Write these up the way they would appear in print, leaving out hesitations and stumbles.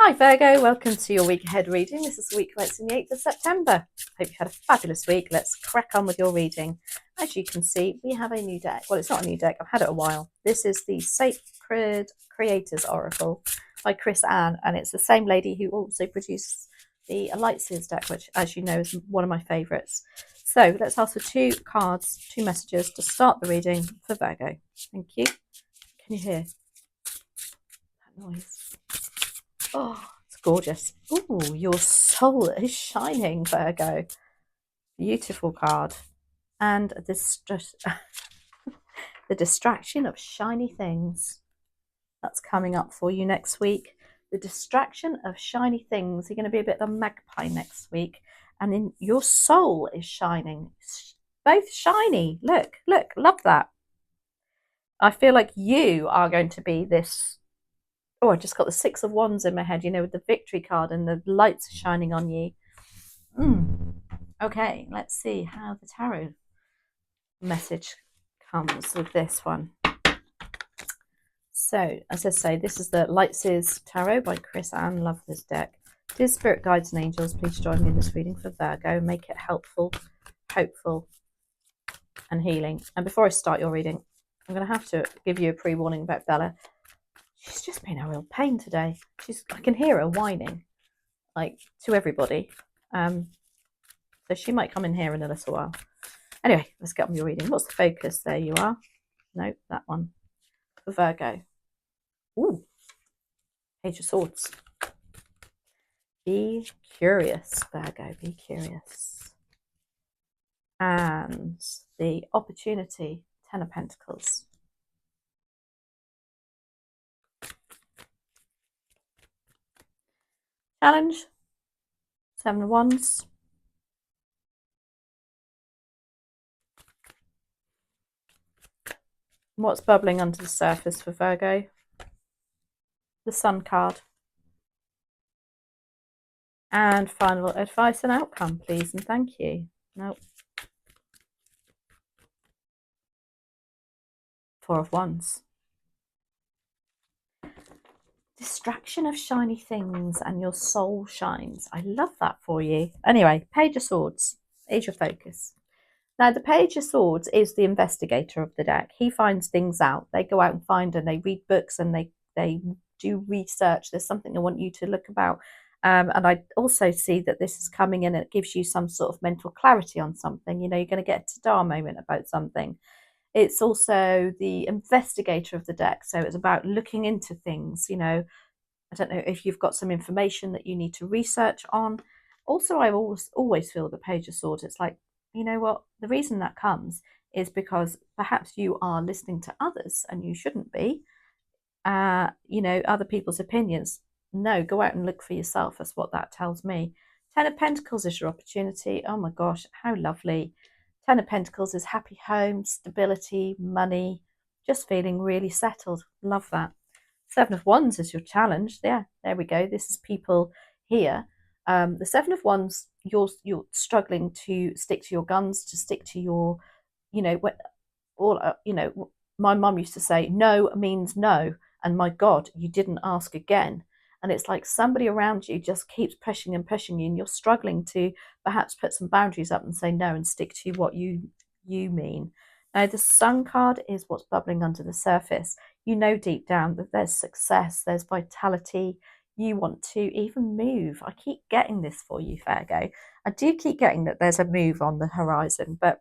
Hi Virgo, welcome to your week ahead reading. This is the week commencing the 8th of September. Hope you had a fabulous week. Let's crack on with your reading. As you can see, we have a new deck. Well, it's not a new deck, I've had it a while. This is the Sacred Creators Oracle by Chris Ann, and it's the same lady who also produced the Light Seers deck, which, as you know, is one of my favourites. So let's ask for two cards, two messages to start the reading for Virgo. Thank you. Can you hear that noise? Oh, it's gorgeous. Ooh, your soul is shining, Virgo. Beautiful card. And the distraction of shiny things. That's coming up for you next week. The distraction of shiny things. You're going to be a bit of a magpie next week. And then your soul is shining. Both shiny. Look, love that. I feel like you are going to be this. Oh, I just got the Six of Wands in my head, you know, with the victory card and the lights shining on you. Okay, let's see how the tarot message comes with this one. So, as I say, this is the Light Seers Tarot by Chris Ann. Love this deck. Dear Spirit Guides and Angels, please join me in this reading for Virgo. Make it helpful, hopeful, and healing. And before I start your reading, I'm going to have to give you a pre-warning about Bella. She's just been a real pain today. I can hear her whining, like, to everybody. So she might come in here in a little while. Anyway, let's get on with your reading. What's the focus? There you are. No, that one. For Virgo. Ooh. Page of Swords. Be curious, Virgo. Be curious. And the opportunity. Ten of Pentacles. Challenge. Seven of Wands. What's bubbling under the surface for Virgo? The Sun card. And final advice and outcome, please, and thank you. Nope. Four of Wands. Distraction of shiny things and your soul shines. I love that for you. Anyway, Page of Swords is your focus. Now, the Page of Swords is the investigator of the deck. He finds things out. They go out and find, and they read books, and they do research. There's something I want you to look about. And I also see that this is coming in and it gives you some sort of mental clarity on something. You know, you're going to get a ta-da moment about something. It's also the investigator of the deck. So it's about looking into things, you know. I don't know if you've got some information that you need to research on. Also, I always feel the Page of Swords. It's like, you know what? The reason that comes is because perhaps you are listening to others and you shouldn't be. You know, other people's opinions. No, go out and look for yourself. That's what that tells me. Ten of Pentacles is your opportunity. Oh my gosh, how lovely. Ten of Pentacles is happy home, stability, money, just feeling really settled. Love that. Seven of Wands is your challenge. Yeah, there we go. This is people here. The Seven of Wands, you're struggling to stick to your guns, to stick to your, you know, you know, my mum used to say, no means no. And my God, you didn't ask again. And it's like somebody around you just keeps pushing and pushing you, and you're struggling to perhaps put some boundaries up and say no and stick to what you mean. Now, the Sun card is what's bubbling under the surface. You know deep down that there's success, there's vitality. You want to even move. I keep getting this for you, Virgo. I do keep getting that there's a move on the horizon, but,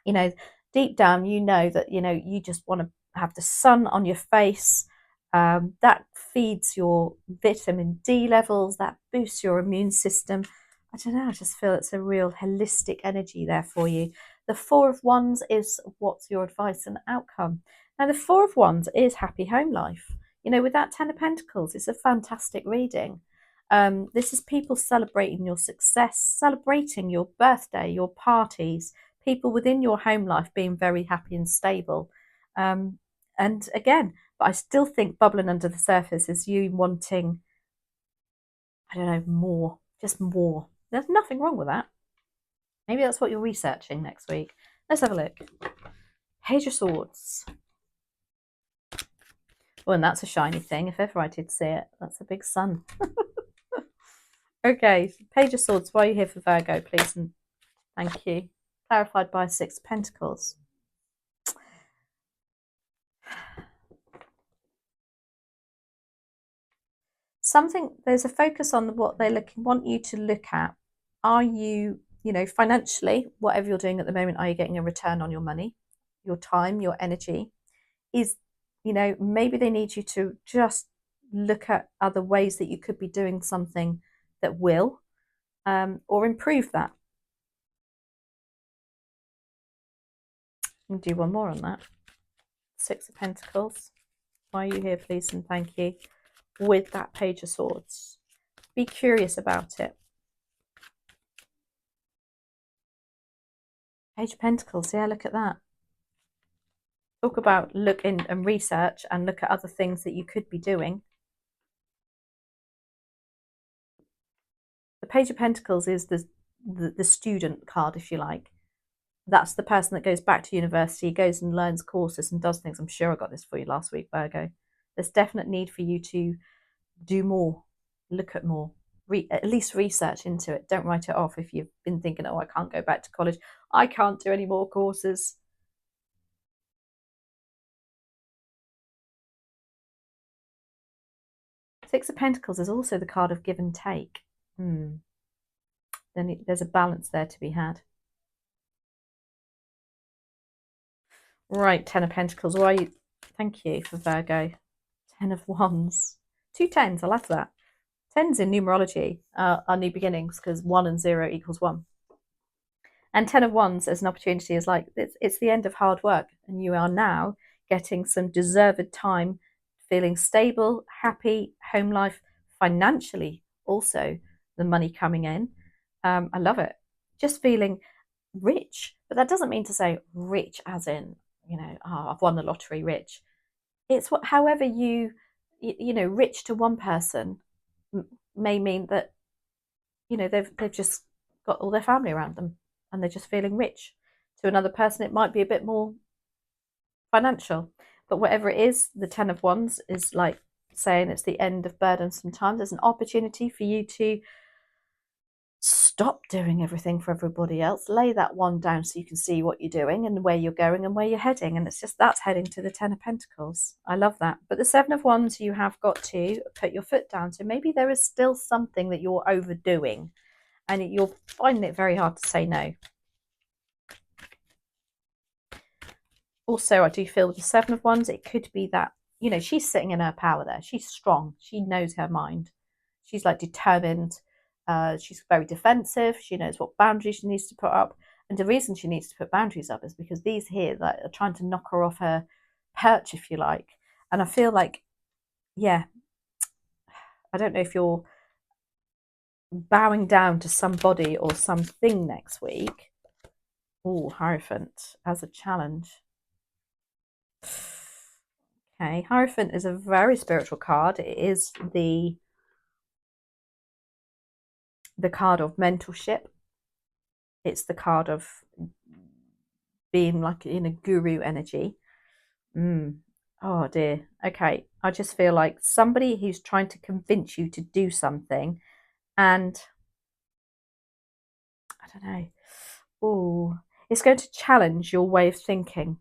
you know, deep down, you know that, you know, you just want to have the sun on your face. That feeds your vitamin D levels, that boosts your immune system. I don't know, I just feel it's a real holistic energy there for you. The Four of Wands is what's your advice and outcome. Now, the Four of Wands is happy home life. You know, with that Ten of Pentacles, it's a fantastic reading. This is people celebrating your success, celebrating your birthday, your parties, people within your home life being very happy and stable. And again, but I still think bubbling under the surface is you wanting, I don't know, more, just more. There's nothing wrong with that. Maybe that's what you're researching next week. Let's have a look. Page of Swords. Well, and that's a shiny thing. If ever I did see it, that's a big sun. Okay, Page of Swords. Why are you here for Virgo, please? And thank you. Clarified by Six of Pentacles. There's a focus on what they want you to look at. Are you, financially, whatever you're doing at the moment, are you getting a return on your money, your time, your energy? Maybe they need you to just look at other ways that you could be doing something that will, or improve that. I'll do one more on that. Six of Pentacles. Why are you here, please, and thank you. With that Page of Swords. Be curious about it. Page of Pentacles, yeah, look at that. Talk about look in and research and look at other things that you could be doing. The Page of Pentacles is the student card, if you like. That's the person that goes back to university, goes and learns courses and does things. I'm sure I got this for you last week, Virgo. There's definite need for you to do more, look at more, at least research into it. Don't write it off if you've been thinking, oh, I can't go back to college. I can't do any more courses. Six of Pentacles is also the card of give and take. Then there's a balance there to be had. Right, Ten of Pentacles. Why you? Thank you for Virgo. Ten of Wands. 2 10s. I love that. 10s in numerology are new beginnings because 1 and 0 equals 1. And 10 of Wands as an opportunity is like it's the end of hard work, and you are now getting some deserved time, feeling stable, happy, home life, financially also the money coming in. I love it. Just feeling rich, but that doesn't mean to say rich as in I've won the lottery rich. It's however rich to one person may mean that they've just got all their family around them and they're just feeling rich. To another person it might be a bit more financial, but whatever it is, the 10 of Wands is like saying it's the end of burdensome times. There's an opportunity for you to stop doing everything for everybody else, lay that one down so you can see what you're doing and where you're going and where you're heading. And that's heading to the 10 of Pentacles. I love that. But the 7 of Wands, you have got to put your foot down. So maybe there is still something that you're overdoing and you're finding it very hard to say no. Also, I do feel with the 7 of Wands, it could be that, she's sitting in her power there. She's strong. She knows her mind. She's like determined. She's very defensive. She knows what boundaries she needs to put up. And the reason she needs to put boundaries up is because these here that are trying to knock her off her perch, if you like. And I feel like, yeah, I don't know if you're bowing down to somebody or something next week. Oh, Hierophant as a challenge. Okay, Hierophant is a very spiritual card. It is the card of mentorship. It's the card of being like in a guru energy. Oh dear. Okay, I just feel like somebody who's trying to convince you to do something, and I don't know. Oh, it's going to challenge your way of thinking.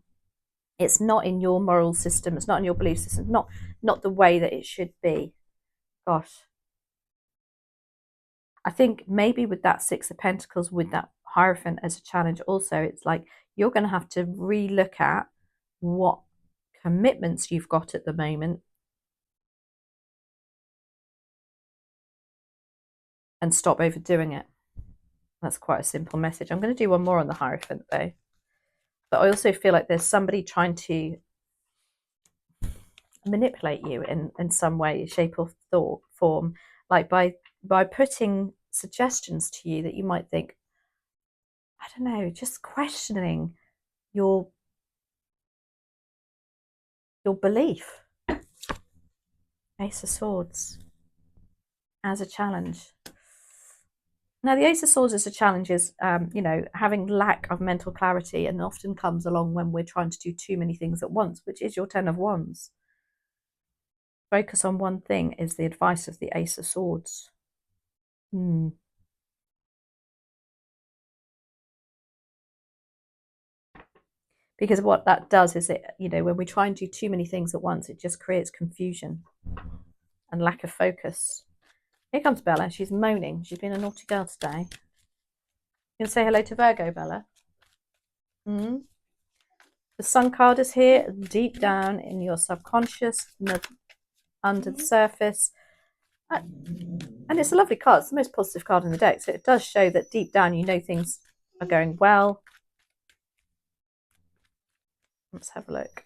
It's not in your moral system. It's not in your belief system. Not the way that it should be. Gosh. I think maybe with that 6 of Pentacles, with that Hierophant as a challenge also, it's like you're going to have to relook at what commitments you've got at the moment and stop overdoing it. That's quite a simple message. I'm going to do one more on the Hierophant though. But I also feel like there's somebody trying to manipulate you in some way, shape or form, like by putting suggestions to you that you might think, I don't know, just questioning your belief. Ace of Swords as a challenge. Now, the Ace of Swords as a challenge is, having lack of mental clarity, and often comes along when we're trying to do too many things at once, which is your 10 of Wands. Focus on one thing is the advice of the Ace of Swords. Because what that does is, it, you know, when we try and do too many things at once, it just creates confusion and lack of focus. Here comes Bella. She's moaning. She's been a naughty girl today. You can say hello to Virgo, Bella. The Sun card is here, deep down in your subconscious, under the surface. And it's a lovely card. It's the most positive card in the deck. So it does show that deep down you know things are going well. Let's have a look.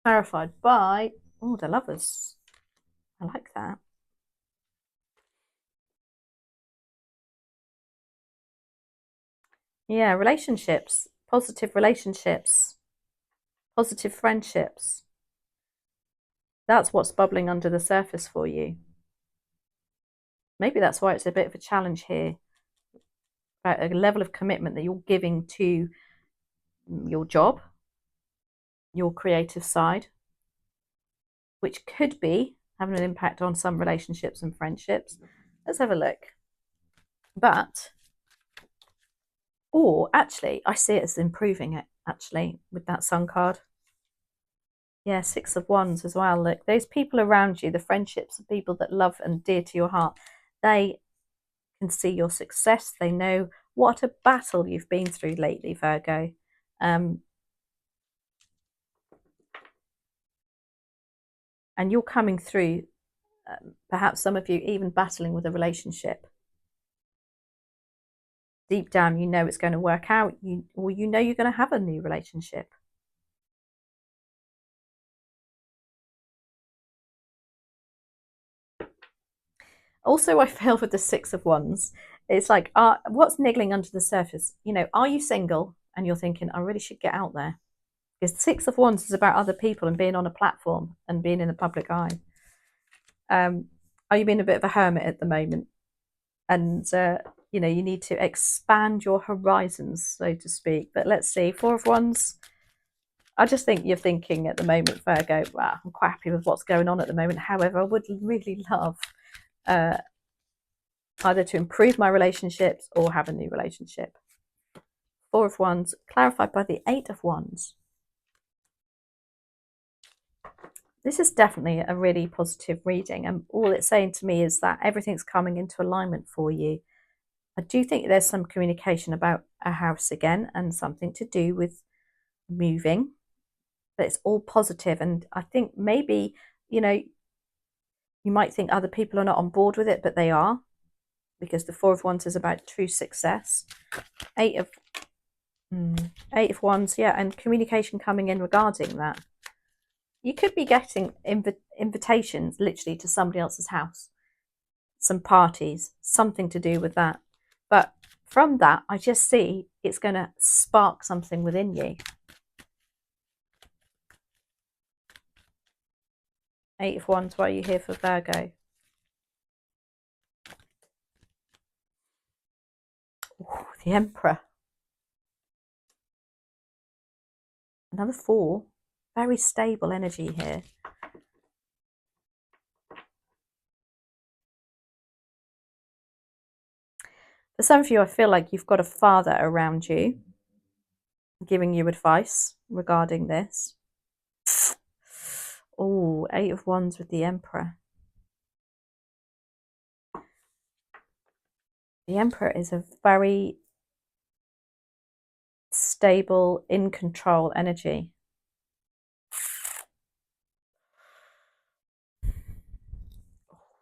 Clarified by, oh, the Lovers. I like that. Yeah, relationships, positive friendships. That's what's bubbling under the surface for you. Maybe that's why it's a bit of a challenge here. About a level of commitment that you're giving to your job, your creative side, which could be having an impact on some relationships and friendships. Let's have a look. But, or actually, I see it as improving it, actually, with that Sun card. Yeah, Six of Wands as well. Look, those people around you, the friendships, the people that love and dear to your heart, they can see your success. They know what a battle you've been through lately, Virgo. And you're coming through, perhaps some of you even battling with a relationship. Deep down, you know it's going to work out. You know you're going to have a new relationship. Also, I feel with the Six of Wands, it's like, what's niggling under the surface? You know, are you single and you're thinking, I really should get out there? Because Six of Wands is about other people and being on a platform and being in the public eye. Are you being a bit of a hermit at the moment? And, you know, you need to expand your horizons, so to speak. But let's see, Four of Wands. I just think you're thinking at the moment, Virgo, wow, I'm quite happy with what's going on at the moment. However, I would really love either to improve my relationships or have a new relationship. Four of Wands, clarified by the Eight of Wands. This is definitely a really positive reading, and all it's saying to me is that everything's coming into alignment for you. I do think there's some communication about a house again and something to do with moving, but it's all positive. And I think maybe, you know, you might think other people are not on board with it, but they are, because the Four of Wands is about true success. Eight of Wands, yeah, and communication coming in regarding that. You could be getting invitations literally to somebody else's house, some parties, something to do with that. But from that, I just see it's going to spark something within you. Eight of Wands, why are you here for Virgo? Ooh, the Emperor. Another four. Very stable energy here. For some of you, I feel like you've got a father around you giving you advice regarding this. Oh, Eight of Wands with the Emperor. The Emperor is a very stable, in control energy.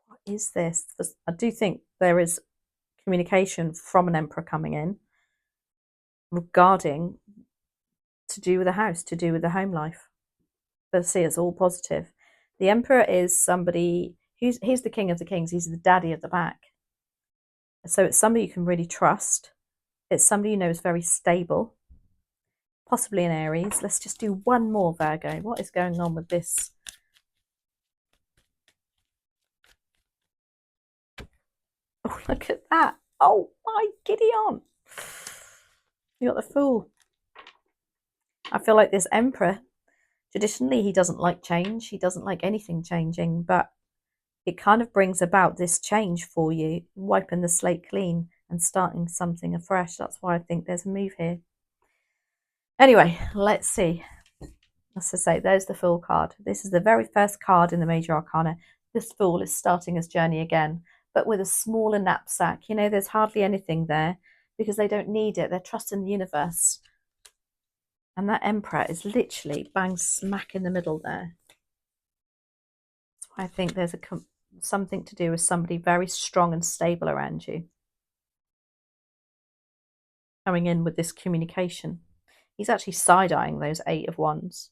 What is this? I do think there is communication from an Emperor coming in regarding to do with the house, to do with the home life. But see, it's all positive. The Emperor is somebody he's the king of the kings. He's the daddy at the back. So it's somebody you can really trust. It's somebody you know is very stable, possibly an Aries. Let's just do one more, Virgo. What is going on with this? Oh, look at that. Oh, my giddy aunt. You got the Fool. I feel like this Emperor Traditionally, he doesn't like change. He doesn't like anything changing, but it kind of brings about this change for you, wiping the slate clean and starting something afresh. That's why I think there's a move here. Anyway, let's see. As I say, there's the Fool card. This is the very first card in the Major Arcana. This Fool is starting his journey again, but with a smaller knapsack. You know, there's hardly anything there because they don't need it. They're trusting the universe. And that Emperor is literally bang smack in the middle there. That's why I think there's something to do with somebody very strong and stable around you. Coming in with this communication. He's actually side-eyeing those 8 of Wands.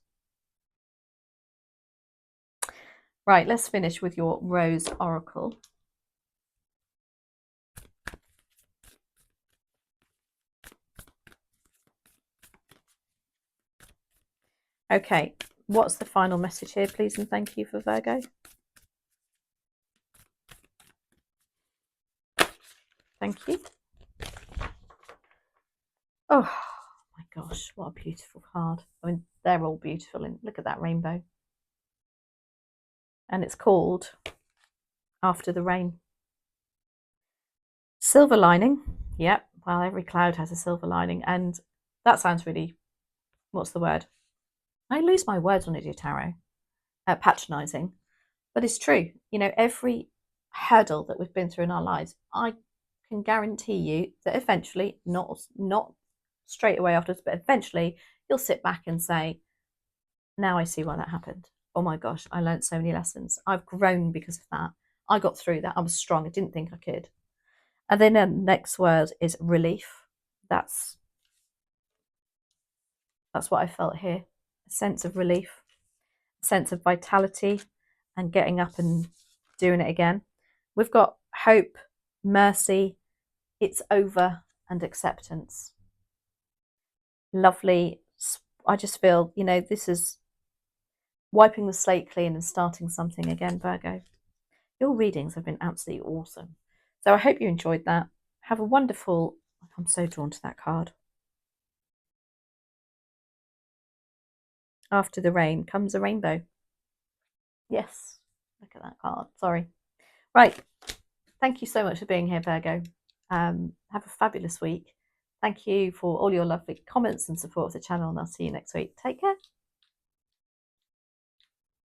Right, let's finish with your Rose Oracle. Okay, what's the final message here, please, and thank you for Virgo? Thank you. Oh my gosh, what a beautiful card. I mean, they're all beautiful. And look at that rainbow. And it's called After the Rain. Silver lining. Yep, well, every cloud has a silver lining. And that sounds really, what's the word? I lose my words on it, dear tarot. Patronising. But it's true. You know, every hurdle that we've been through in our lives, I can guarantee you that eventually, not straight away afterwards, but eventually you'll sit back and say, now I see why that happened. Oh my gosh, I learned so many lessons. I've grown because of that. I got through that. I was strong. I didn't think I could. And then the next word is relief. That's what I felt here. A sense of relief, a sense of vitality and getting up and doing it again. We've got hope, mercy, it's over, and acceptance. Lovely. I just feel, you know, this is wiping the slate clean and starting something again, Virgo. Your readings have been absolutely awesome. So I hope you enjoyed that. Have a wonderful... I'm so drawn to that card. After the rain comes a rainbow. Yes. Look at that card. Sorry. Right. Thank you so much for being here, Virgo. Have a fabulous week. Thank you for all your lovely comments and support of the channel, and I'll see you next week. Take care.